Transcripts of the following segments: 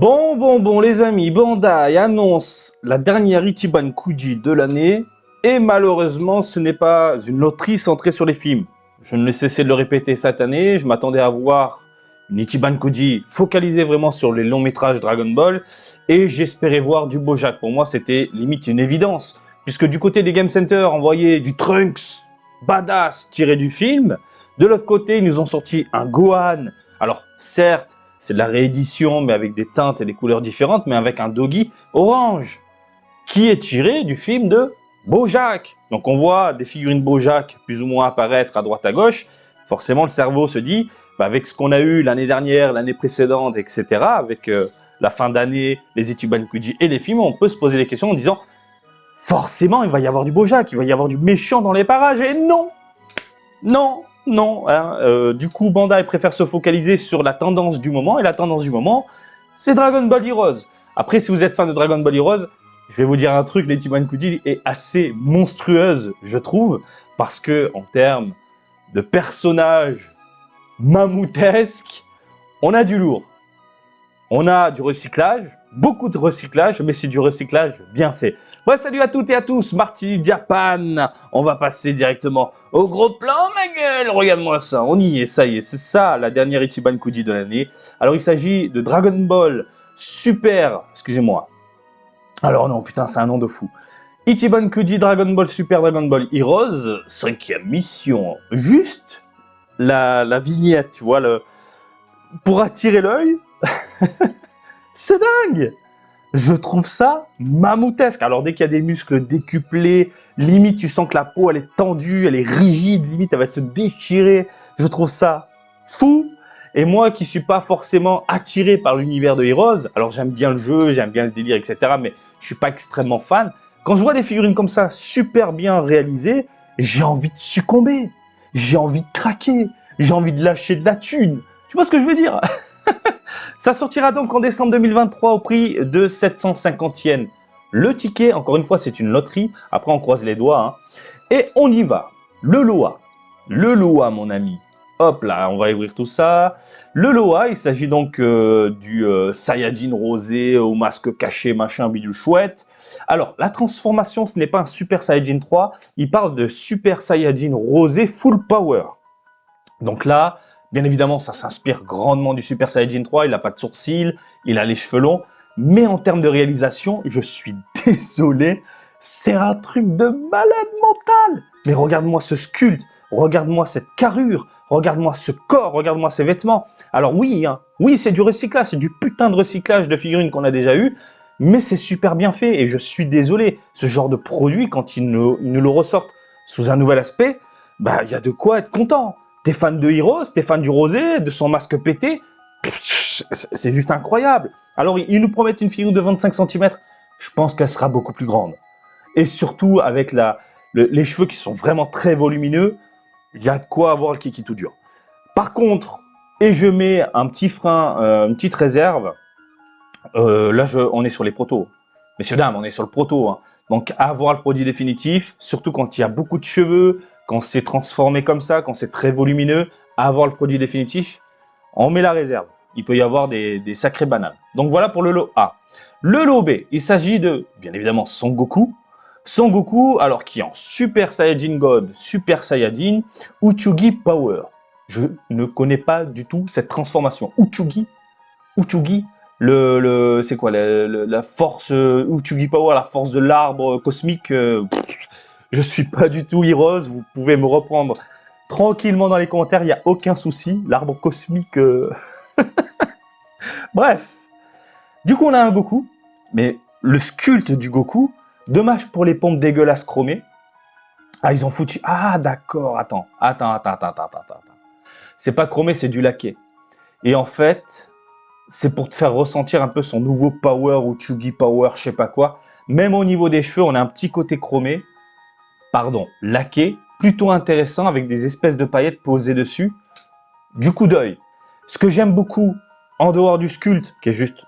Bon, les amis, Bandai annonce la dernière Ichiban Kuji de l'année, et malheureusement, ce n'est pas une loterie centrée sur les films. Je ne cessé de le répéter cette année, je m'attendais à voir une Ichiban Kuji focalisée vraiment sur les longs métrages Dragon Ball, et j'espérais voir du Bojack. Pour moi, c'était limite une évidence, puisque du côté des Game Center, on voyait du Trunks badass tiré du film, de l'autre côté, ils nous ont sorti un Gohan. Alors, certes, c'est de la réédition, mais avec des teintes et des couleurs différentes, mais avec un Doggy orange, qui est tiré du film de Bojack. Donc on voit des figurines Bojack plus ou moins apparaître à droite à gauche. Forcément, le cerveau se dit, avec ce qu'on a eu l'année dernière, l'année précédente, etc., avec la fin d'année, les Ichiban Kuji et les films, on peut se poser des questions en disant, forcément, il va y avoir du Bojack, il va y avoir du méchant dans les parages, et non, du coup, Bandai préfère se focaliser sur la tendance du moment, et la tendance du moment, c'est Dragon Ball Heroes. Après, si vous êtes fan de Dragon Ball Heroes, je vais vous dire un truc, l'Ichiban Kuji est assez monstrueuse, je trouve, parce que en termes de personnages mammouthesques, on a du lourd. On a du recyclage, beaucoup de recyclage, mais c'est du recyclage bien fait. Bon, salut à toutes et à tous, Marty Japan. On va passer directement au gros plan, ma gueule. Regarde-moi ça, on y est, ça y est, c'est ça la dernière Ichiban Kuji de l'année. Alors, il s'agit de Dragon Ball Super, excusez-moi. Alors non, putain, c'est un nom de fou. Ichiban Kuji Dragon Ball Super Dragon Ball Heroes, 5e mission. Juste la vignette, tu vois, pour attirer l'œil. C'est dingue! Je trouve ça mammothesque. Alors dès qu'il y a des muscles décuplés, limite tu sens que la peau elle est tendue, elle est rigide, limite elle va se déchirer. Je trouve ça fou. Et moi qui suis pas forcément attiré par l'univers de Heroes, alors j'aime bien le jeu, j'aime bien le délire, etc. Mais je suis pas extrêmement fan. Quand je vois des figurines comme ça, super bien réalisées, j'ai envie de succomber. J'ai envie de craquer. J'ai envie de lâcher de la thune. Tu vois ce que je veux dire? Ça sortira donc en décembre 2023 au prix de 750 yens. Le ticket, encore une fois, c'est une loterie. Après, on croise les doigts. Hein. Et on y va. Le Loa. Le Loa, mon ami. Hop là, on va ouvrir tout ça. Le Loa, il s'agit donc du Saiyajin rosé au masque caché, machin, bidule chouette. Alors, la transformation, ce n'est pas un Super Saiyajin 3. Il parle de Super Saiyajin rosé full power. Donc là, bien évidemment, ça s'inspire grandement du Super Saiyajin 3, il n'a pas de sourcils, il a les cheveux longs, mais en termes de réalisation, je suis désolé, c'est un truc de malade mental. Mais regarde-moi ce sculpte, regarde-moi cette carrure, regarde-moi ce corps, regarde-moi ces vêtements. Alors oui, oui, c'est du recyclage, c'est du putain de recyclage de figurines qu'on a déjà eu, mais c'est super bien fait, et je suis désolé, ce genre de produit, quand ils nous le ressortent sous un nouvel aspect, bah, il y a de quoi être content. T'es fan de Heroes, t'es fan du rosé, de son masque pété, c'est juste incroyable. Alors, ils nous promettent une figure de 25 cm, je pense qu'elle sera beaucoup plus grande. Et surtout, avec les cheveux qui sont vraiment très volumineux, il y a de quoi avoir le kiki tout dur. Par contre, et je mets un petit frein, une petite réserve, là, on est sur les protos. Messieurs, dames, on est sur le proto. Hein. Donc, avoir le produit définitif, surtout quand il y a beaucoup de cheveux, quand c'est transformé comme ça, quand c'est très volumineux, avoir le produit définitif, on met la réserve. Il peut y avoir des sacrées bananes. Donc, voilà pour le lot A. Le lot B, il s'agit de, bien évidemment, Son Goku. Son Goku, alors qui est en Super Saiyajin God, Super Saiyajin, Uchugi Power. Je ne connais pas du tout cette transformation. Uchugi, c'est quoi la force Uchugi Power, la force de l'arbre cosmique. Je suis pas du tout Heroes, vous pouvez me reprendre tranquillement dans les commentaires, il n'y a aucun souci. L'arbre cosmique. Bref. Du coup, on a un Goku, mais le sculpte du Goku, dommage pour les pompes dégueulasses chromées. Ah, ils ont foutu. Ah, d'accord, attends. C'est pas chromé, c'est du laqué. Et en fait, c'est pour te faire ressentir un peu son nouveau power ou Chugi power, je sais pas quoi. Même au niveau des cheveux, on a un petit côté chromé, laqué, plutôt intéressant avec des espèces de paillettes posées dessus. Du coup d'œil. Ce que j'aime beaucoup, en dehors du sculpte, qui est juste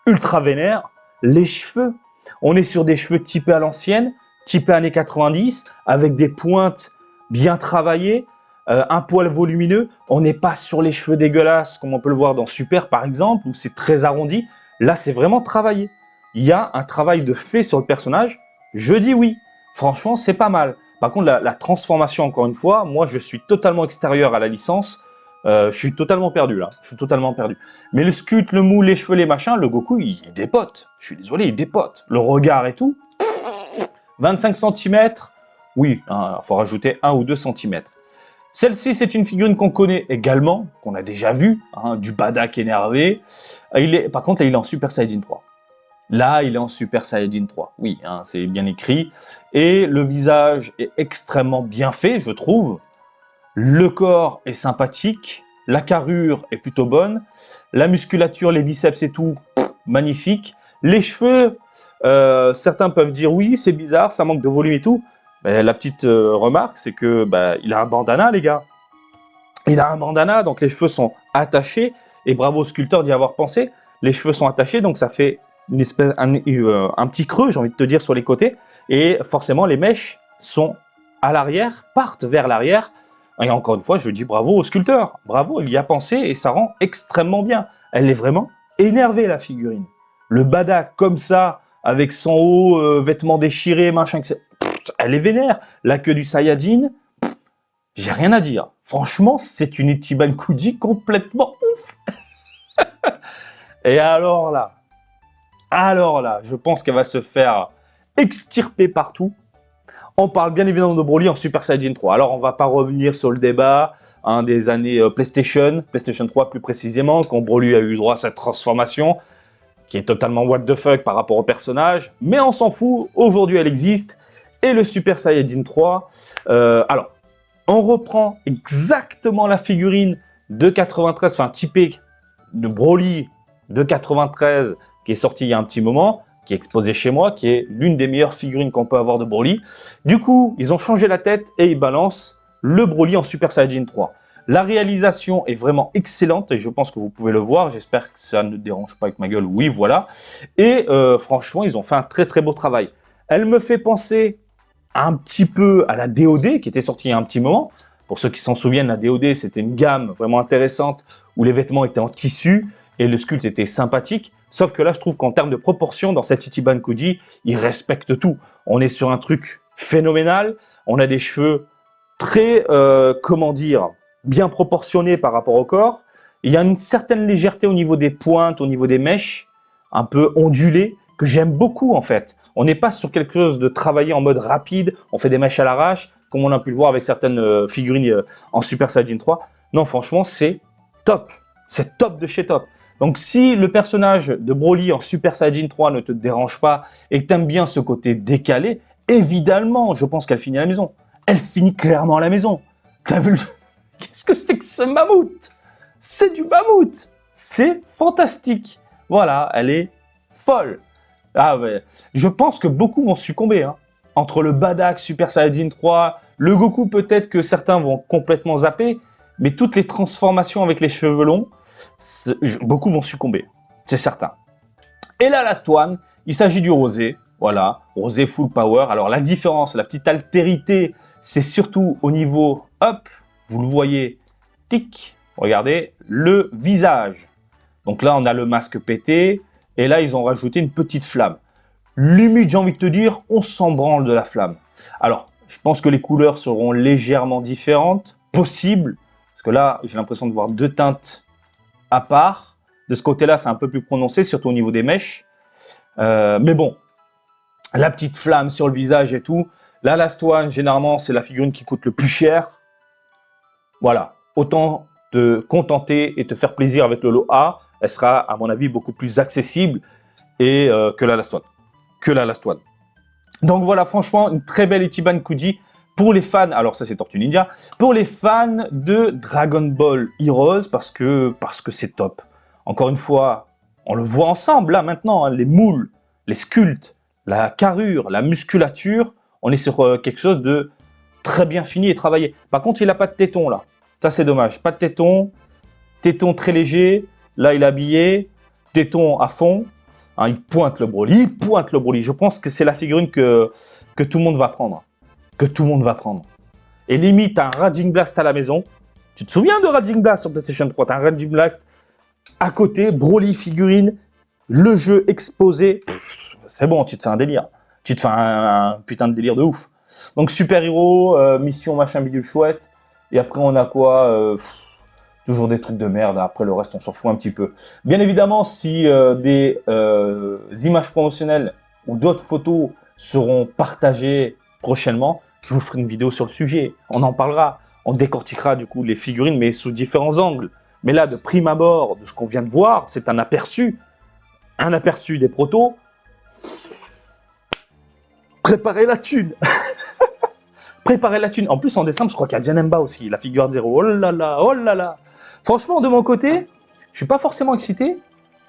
ultra vénère, les cheveux. On est sur des cheveux typés à l'ancienne, typés années 90, avec des pointes bien travaillées, un poil volumineux. On n'est pas sur les cheveux dégueulasses, comme on peut le voir dans Super par exemple, où c'est très arrondi. Là, c'est vraiment travaillé. Il y a un travail de fait sur le personnage. Je dis oui. Franchement, c'est pas mal. Par contre, la transformation, encore une fois, moi, je suis totalement extérieur à la licence. Je suis totalement perdu, là. Je suis totalement perdu. Mais le sculpte, le mou, les cheveux, les machins, le Goku, il dépote. Je suis désolé, il dépote. Le regard et tout. 25 cm. Oui, il faut rajouter 1 ou 2 cm. Celle-ci, c'est une figurine qu'on connaît également, qu'on a déjà vue, du Badak énervé. Par contre, là, il est en Super Saiyajin 3. Là, il est en Super Saiyajin 3. Oui, c'est bien écrit. Et le visage est extrêmement bien fait, je trouve. Le corps est sympathique. La carrure est plutôt bonne. La musculature, les biceps et tout, magnifique. Les cheveux, certains peuvent dire oui, c'est bizarre, ça manque de volume et tout. Mais la petite remarque, c'est que il a un bandana, les gars. Il a un bandana, donc les cheveux sont attachés. Et bravo au sculpteur d'y avoir pensé. Les cheveux sont attachés, donc ça fait une espèce, un petit creux, j'ai envie de te dire, sur les côtés. Et forcément, les mèches sont à l'arrière, partent vers l'arrière. Et encore une fois, je dis bravo au sculpteur. Bravo, il y a pensé et ça rend extrêmement bien. Elle est vraiment énervée, la figurine. Le Badak comme ça, avec son haut, vêtements déchirés, machin, elle est vénère. La queue du Saiyajin, j'ai rien à dire. Franchement, c'est une Ichiban Kuji complètement ouf. Et alors là, je pense qu'elle va se faire extirper partout. On parle bien évidemment de Broly en Super Saiyajin 3. Alors, on va pas revenir sur le débat des années PlayStation 3 plus précisément, quand Broly a eu droit à cette transformation, qui est totalement what the fuck par rapport au personnage. Mais on s'en fout, aujourd'hui elle existe. Et le Super Saiyajin 3, alors, on reprend exactement la figurine de 93, enfin typée de Broly de 93, qui est sortie il y a un petit moment, qui est exposée chez moi, qui est l'une des meilleures figurines qu'on peut avoir de Broly. Du coup, ils ont changé la tête et ils balancent le Broly en Super Saiyajin 3. La réalisation est vraiment excellente et je pense que vous pouvez le voir. J'espère que ça ne dérange pas avec ma gueule. Oui, voilà. Et franchement, ils ont fait un très très beau travail. Elle me fait penser un petit peu à la DOD qui était sortie il y a un petit moment. Pour ceux qui s'en souviennent, la DOD, c'était une gamme vraiment intéressante où les vêtements étaient en tissu et le sculpte était sympathique. Sauf que là, je trouve qu'en termes de proportion, dans cette Ichiban Kuji, il respecte tout. On est sur un truc phénoménal. On a des cheveux très, comment dire, bien proportionnés par rapport au corps. Il y a une certaine légèreté au niveau des pointes, au niveau des mèches, un peu ondulées, que j'aime beaucoup en fait. On n'est pas sur quelque chose de travaillé en mode rapide, on fait des mèches à l'arrache, comme on a pu le voir avec certaines figurines en Super Saiyajin 3. Non, franchement, c'est top. C'est top de chez top. Donc, si le personnage de Broly en Super Saiyajin 3 ne te dérange pas et que tu aimes bien ce côté décalé, évidemment, je pense qu'elle finit à la maison. Elle finit clairement à la maison. T'as vu le... Qu'est-ce que c'est que ce mammouth? C'est du mammouth. C'est fantastique. Voilà, elle est folle. Ah ouais, je pense que beaucoup vont succomber. Entre le Badak, Super Saiyajin 3, le Goku, peut-être que certains vont complètement zapper, mais toutes les transformations avec les cheveux longs, beaucoup vont succomber, c'est certain. Et la last one, il s'agit du rosé, voilà, rosé full power. Alors la différence, la petite altérité, c'est surtout au niveau, hop, vous le voyez, tic, regardez, le visage. Donc là, on a le masque pété, et là, ils ont rajouté une petite flamme. Limite, j'ai envie de te dire, on s'en branle de la flamme. Alors, je pense que les couleurs seront légèrement différentes, possibles, parce que là, j'ai l'impression de voir deux teintes à part. De ce côté-là, c'est un peu plus prononcé, surtout au niveau des mèches. Mais bon, la petite flamme sur le visage et tout. La last one, généralement, c'est la figurine qui coûte le plus cher. Voilà, autant te contenter et te faire plaisir avec le lot A. Elle sera, à mon avis, beaucoup plus accessible et que la last one. Donc voilà, franchement, une très belle Ichiban Kuji pour les fans. Alors ça, c'est Tortue Ninja. Pour les fans de Dragon Ball Heroes, parce que c'est top. Encore une fois, on le voit ensemble, là, maintenant, les moules, les sculptes, la carrure, la musculature. On est sur quelque chose de très bien fini et travaillé. Par contre, il n'a pas de téton, là. Ça, c'est dommage. Pas de téton. Téton très léger. Là, il est habillé. Téton à fond. Il pointe le Broly. Je pense que c'est la figurine que tout le monde va prendre. Et limite, un Raging Blast à la maison. Tu te souviens de Raging Blast sur PlayStation 3? T'as un Raging Blast à côté, Broly figurine. le jeu exposé, c'est bon, tu te fais un délire. Tu te fais un putain de délire de ouf. Donc super-héros, mission machin bidule chouette. Et après on a quoi toujours des trucs de merde. Après le reste on s'en fout un petit peu. Bien évidemment si des images promotionnelles ou d'autres photos seront partagées prochainement, je vous ferai une vidéo sur le sujet. On en parlera. On décortiquera du coup les figurines mais sous différents angles. Mais là de prime abord de ce qu'on vient de voir, c'est un aperçu des protos. Préparez la thune. Préparez la thune. En plus, en décembre, je crois qu'il y a Janemba aussi, la figure de zéro. Oh là là, oh là là. Franchement, de mon côté, je suis pas forcément excité,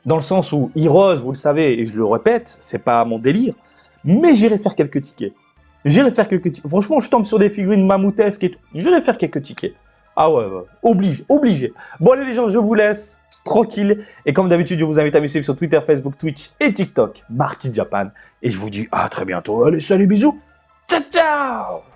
dans le sens où Heroes, vous le savez, et je le répète, c'est pas mon délire, mais j'irai faire quelques tickets. J'irai faire quelques tickets. Franchement, je tombe sur des figurines mammouthesques et tout. J'irai faire quelques tickets. Ah ouais, ouais. Obligé, obligé. Bon, allez les gens, je vous laisse tranquille. Et comme d'habitude, je vous invite à me suivre sur Twitter, Facebook, Twitch et TikTok, Marty Japan. Et je vous dis à très bientôt. Allez, salut, bisous. Ciao, ciao.